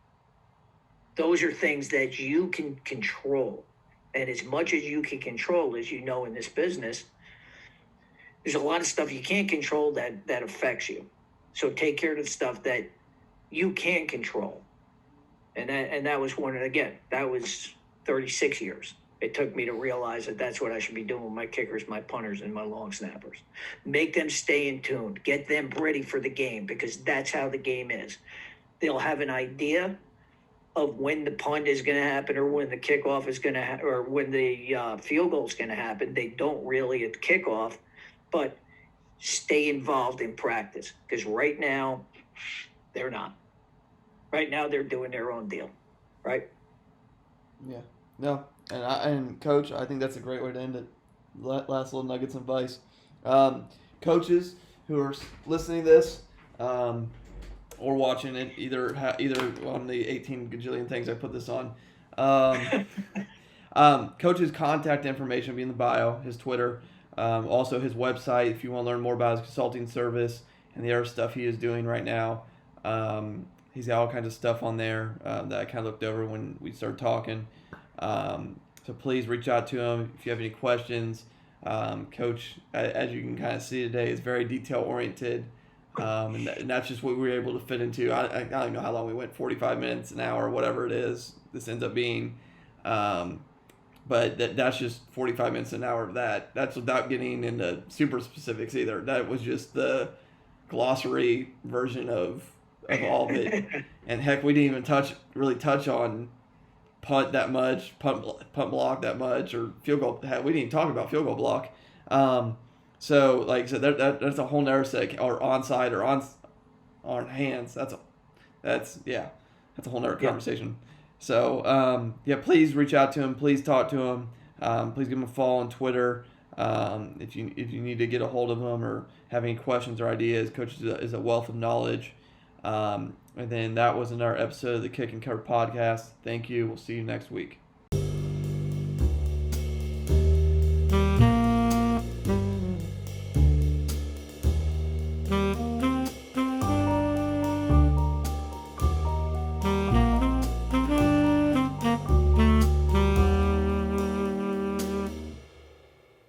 Those are things that you can control. And as much as you can control, as you know in this business, there's a lot of stuff you can't control that affects you. So take care of the stuff that you can control. And that was that was 36 years. It took me to realize that that's what I should be doing with my kickers, my punters, and my long snappers. Make them stay in tune. Get them ready for the game, because that's how the game is. They'll have an idea of when the punt is going to happen, or when the kickoff is going to or when the field goal is going to happen. They don't really at the kickoff, but stay involved in practice, because right now they're not. Right now they're doing their own deal, right? Yeah. No. And Coach, I think that's a great way to end it. Last little nuggets of advice. Coaches who are listening to this or watching it, either on the 18 gajillion things I put this on. Coach's contact information will be in the bio, his Twitter, also his website if you want to learn more about his consulting service and the other stuff he is doing right now. He's got all kinds of stuff on there that I kind of looked over when we started talking. So please reach out to him if you have any questions. Coach, as you can kind of see today, is very detail oriented, and that's just what we were able to fit into. I don't even know how long we went, 45 minutes, an hour, whatever it is. This ends up being, but that's just 45 minutes, an hour of that. That's without getting into super specifics either. That was just the glossary version of all of it. And heck, we didn't even really touch on punt that much, punt block that much, or field goal. We didn't even talk about field goal block. So like I said, that's a whole nother set, or onside or on hands. That's a whole nother conversation. So please reach out to him. Please talk to him. Please give him a follow on Twitter. If you need to get a hold of him or have any questions or ideas, Coach is a wealth of knowledge. And then that was another episode of the Kick and Cover podcast. Thank you. We'll see you next week.